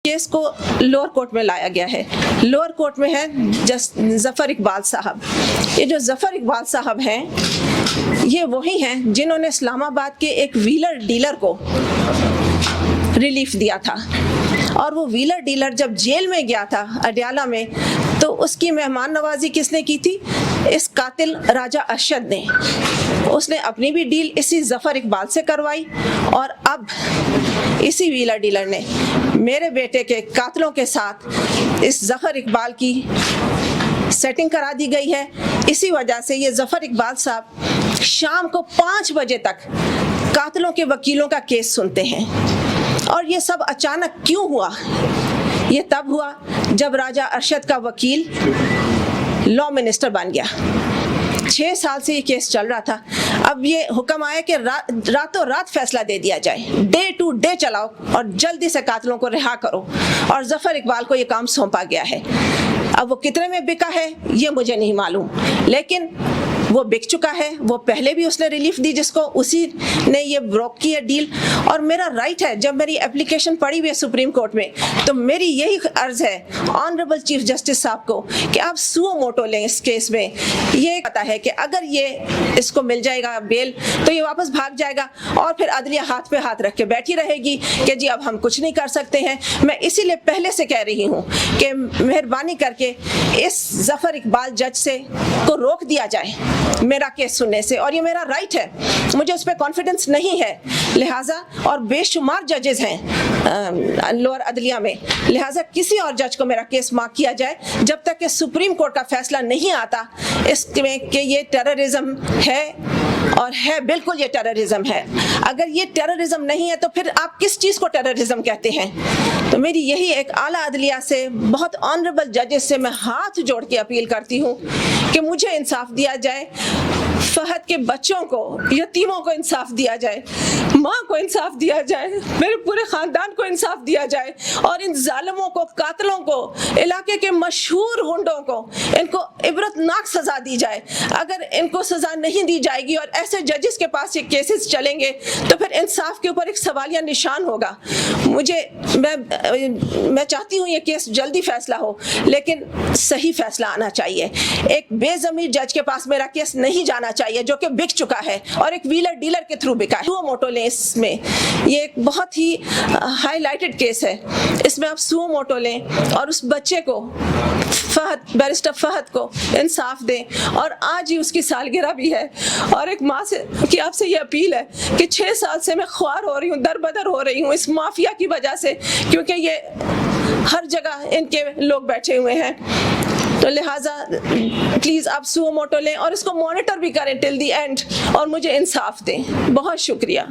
Case کو lower court میں لایا گیا ہے. لوور کورٹ میں ہے ظفر اقبال صاحب. یہ جو ظفر اقبال صاحب ہیں یہ وہی ہیں جنہوں نے اسلام آباد کے ایک ویلر ڈیلر کو ریلیف دیا تھا، اور وہ ویلر ڈیلر جب جیل میں گیا تھا اڈیالہ میں تو اس کی مہمان نوازی کس نے کی تھی؟ اس قاتل راجہ ارشد نے. اس نے اپنی بھی ڈیل اسی ظفر اقبال سے کروائی، اور اب اسی ویلر ڈیلر نے میرے بیٹے کے قاتلوں کے ساتھ اس ظفر اقبال کی سیٹنگ کرا دی گئی ہے. اسی وجہ سے یہ ظفر اقبال صاحب شام کو 5 بجے تک قاتلوں کے وکیلوں کا کیس سنتے ہیں. اور یہ سب اچانک کیوں ہوا؟ یہ تب ہوا جب راجہ ارشد کا وکیل لا منسٹر بن گیا. 6 سال سے یہ کیس چل رہا تھا. اب یہ حکم آیا کہ راتوں رات فیصلہ دے دیا جائے، ڈے ٹو ڈے چلاؤ اور جلدی سے قاتلوں کو رہا کرو، اور ظفر اقبال کو یہ کام سونپا گیا ہے. اب وہ کتنے میں بکا ہے یہ مجھے نہیں معلوم، لیکن وہ بک چکا ہے. وہ پہلے بھی اس نے ریلیف دی جس کو، اسی نے یہ بروک کی ہے ڈیل. اور میرا رائٹ ہے، جب میری اپلیکیشن پڑی ہوئی ہے سپریم کورٹ میں تو میری یہی عرض ہے آنریبل چیف جسٹس صاحب کو کہ آپ سو موٹو لیں اس کیس میں. یہ پتا ہے کہ اگر یہ اس کو مل جائے گا بیل تو یہ واپس بھاگ جائے گا، اور پھر عدلیہ ہاتھ پہ ہاتھ رکھ کے بیٹھی رہے گی کہ جی اب ہم کچھ نہیں کر سکتے ہیں. میں اسی لیے پہلے سے کہہ رہی ہوں کہ مہربانی کر کے اس ظفر اقبال جج سے کو روک دیا جائے میرا کیس سننے سے، اور یہ میرا رائٹ ہے، مجھے اس پہ کانفیڈنس نہیں ہے. لہٰذا اور بے شمار ججز ہیں لوور عدلیہ میں، لہٰذا کسی اور جج کو میرا کیس مارک کیا جائے جب تک کہ سپریم کورٹ کا فیصلہ نہیں آتا اس میں کہ یہ ٹیررزم ہے، اور ہے بالکل یہ ٹیررزم ہے. اگر یہ ٹیررزم نہیں ہے تو پھر آپ کس چیز کو ٹیررزم کہتے ہیں؟ تو میری یہی ایک اعلیٰ عدلیہ سے، بہت آنریبل ججز سے میں ہاتھ جوڑ کے اپیل کرتی ہوں کہ مجھے انصاف دیا جائے، فہد کے بچوں کو، یتیموں کو انصاف دیا جائے، ماں کو انصاف دیا جائے، میرے پورے خاندان کو انصاف دیا جائے، اور ان ظالموں کو، قاتلوں کو، علاقے کے مشہور گنڈوں کو ان کو عبرتناک سزا دی جائے. اگر ان کو سزا نہیں دی جائے گی اور ایسے ججز کے پاس یہ کیسز چلیں گے تو پھر انصاف کے اوپر ایک سوالیہ نشان ہوگا. میں چاہتی ہوں یہ کیس جلدی فیصلہ ہو، لیکن صحیح فیصلہ آنا چاہیے. ایک بے ضمیر جج کے پاس میرا کیس نہیں جانا چاہیے جو کہ بک چکا ہے اور ایک ویلر ڈیلر کے تھرو بکا ہے. سو موٹو لیں اس میں، یہ ایک بہت ہی ہائی لائٹڈ کیس ہے، اس میں آپ سو موٹو لیں اور اس بچے کو، فہد، بیرسٹر فہد کو انصاف دیں. اور آج ہی اس کی سالگرہ بھی ہے، اور ایک ماں سے کہ آپ سے یہ اپیل ہے کہ 6 سال سے میں خوار ہو رہی ہوں، در بدر ہو رہی ہوں اس مافیا کی وجہ سے، کیونکہ یہ ہر جگہ ان کے لوگ بیٹھے ہوئے ہیں. تو لہٰذا پلیز آپ سو موٹو لیں اور اس کو مانیٹر بھی کریں ٹل دی اینڈ، اور مجھے انصاف دیں. بہت شکریہ.